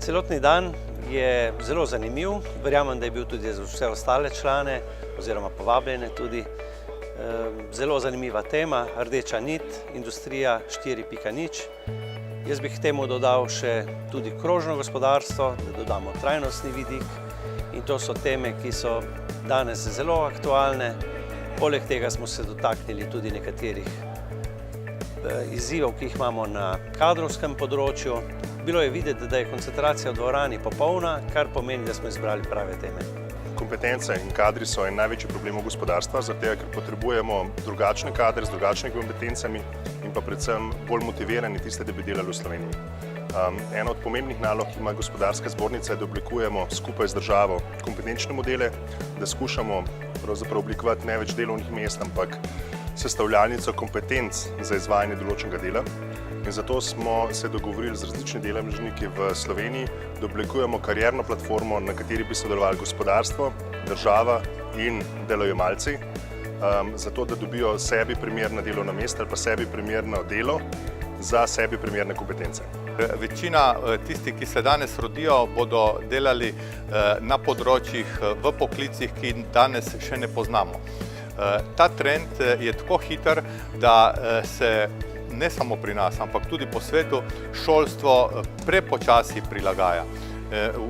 Celotni dan je zelo zanimiv, verjamem, da je bil tudi za vse ostale člane oziroma povabljene tudi. Zelo zanimiva tema, rdeča nit, industrija 4.0. Jaz bi k temu dodal še tudi krožno gospodarstvo, da dodamo trajnostni vidik in to so teme, ki so danes zelo aktualne. Poleg tega smo se dotaknili tudi nekaterih izzivov, ki jih imamo na kadrovskem področju. Bilo je videti, da je koncentracija v dvorani popolna, kar pomeni, da smo izbrali prave teme. Kompetence in kadri so en največji problem gospodarstva, zato ker potrebujemo drugačne kadre z drugačnimi kompetencami in pa predvsem bolj motivirani tiste, da bi delali v Sloveniji. Ena od pomembnih nalog, ki ima gospodarska zbornica, je, da oblikujemo skupaj z državo kompetenčne modele, da skušamo pravzaprav oblikovati ne več delovnih mest, ampak sestavljalnico kompetenc za izvajanje določenega dela. In zato smo se dogovorili z različnimi deležniki v Sloveniji, da oblikujemo karierno platformo, na kateri bi sodelovali gospodarstvo, država in delojemalci, zato da dobijo sebi primerna delovna mesta ali pa sebi primerno delo za sebi primerne kompetence. Večina tistih, ki se danes rodijo, bodo delali na področjih v poklicih, ki danes še ne poznamo. Ta trend je tako hiter, da se ne samo pri nas, ampak tudi po svetu šolstvo prepočasi prilagaja.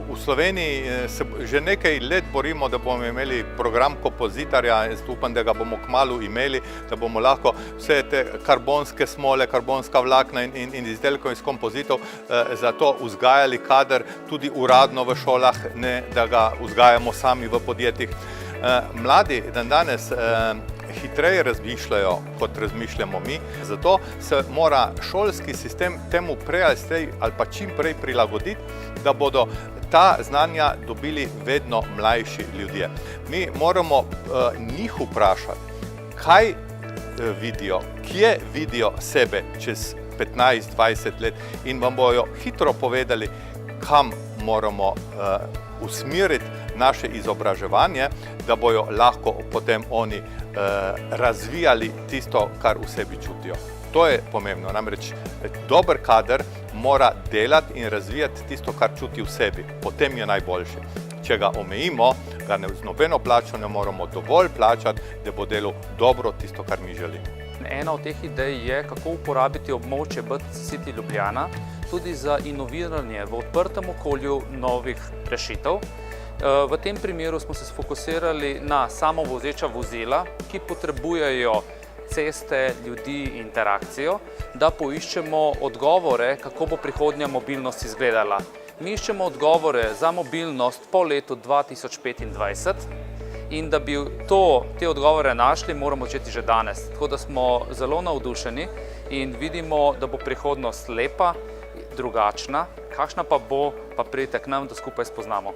V Sloveniji se že nekaj let borimo, da bomo imeli program kompozitorja, jaz upam, da ga bomo kmalu imeli, da bomo lahko vse te karbonske smole, karbonska vlakna in izdelkov iz kompozitov zato vzgajali kader tudi uradno v šolah, ne da ga vzgajamo sami v podjetjih. Mladi danes hitreje razmišljajo, kot razmišljamo mi, zato se mora šolski sistem temu prej ali pa čim prej prilagoditi, da bodo ta znanja dobili vedno mlajši ljudje. Mi moramo njih vprašati, kaj vidijo, kje vidijo sebe čez 15-20 let in vam bojo hitro povedali, kam moramo usmeriti naše izobraževanje, da bojo lahko potem oni razvijali tisto, kar v sebi čutijo. To je pomembno, namreč dober kader mora delati in razvijati tisto, kar čuti v sebi, potem je najboljši. Če ga omejimo, ga z nobeno plačo ne moramo dovolj plačati, da bo delal dobro tisto, kar mi želimo. Ena od teh idej je, kako uporabiti območje BCity Ljubljana tudi za inoviranje v odprtem okolju novih rešitev. V tem primeru smo se sfokusirali na samovozeča vozila, ki potrebujejo ceste, ljudi, interakcijo, da poiščemo odgovore, kako bo prihodnja mobilnost izgledala. Mi iščemo odgovore za mobilnost po letu 2025 in da bi te odgovore našli, moramo začeti že danes. Tako da smo zelo navdušeni in vidimo, da bo prihodnost lepa, drugačna, kakšna pa bo, pa pridite k nam, da skupaj spoznamo.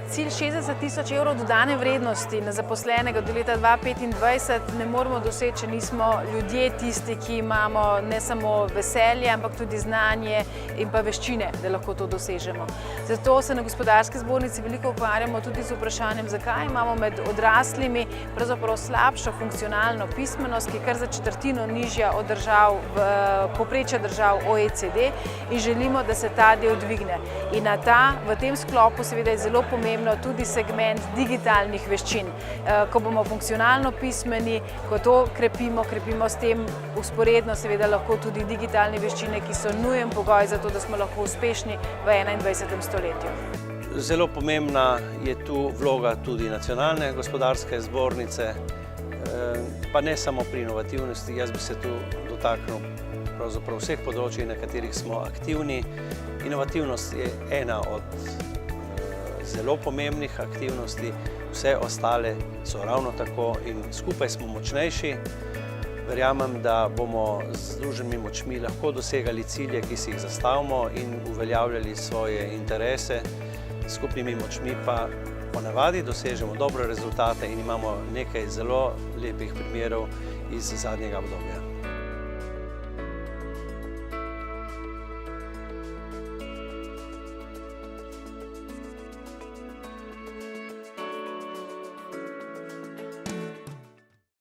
Cilj 60 000 evrov dodane vrednosti na zaposlenega do leta 2025 ne moremo doseči, če nismo ljudje tisti, ki imamo ne samo veselje, ampak tudi znanje in pa veščine, da lahko to dosežemo. Zato se na Gospodarski zbornici veliko ukvarjamo tudi z vprašanjem, zakaj imamo med odraslimi pravzaprav slabšo funkcionalno pismenost, ki je kar za četrtino nižja od povprečja držav OECD in želimo, da se ta del dvigne. In v tem sklopu seveda je zelo pomembno tudi segment digitalnih veščin. Ko bomo funkcionalno pismeni, ko to krepimo s tem vzporedno seveda lahko tudi digitalne veščine, ki so nujen pogoj za to, da smo lahko uspešni v 21. stoletju. Zelo pomembna je tu vloga tudi nacionalne gospodarske zbornice, pa ne samo pri inovativnosti. Jaz bi se tu dotaknil pravzaprav vseh področij, na katerih smo aktivni. Inovativnost je ena od zelo pomembnih aktivnosti, vse ostale so ravno tako in skupaj smo močnejši. Verjamem, da bomo z združenimi močmi lahko dosegali cilje, ki si jih zastavimo in uveljavljali svoje interese. S skupnimi močmi pa ponavadi dosežemo dobre rezultate in imamo nekaj zelo lepih primerov iz zadnjega obdobja.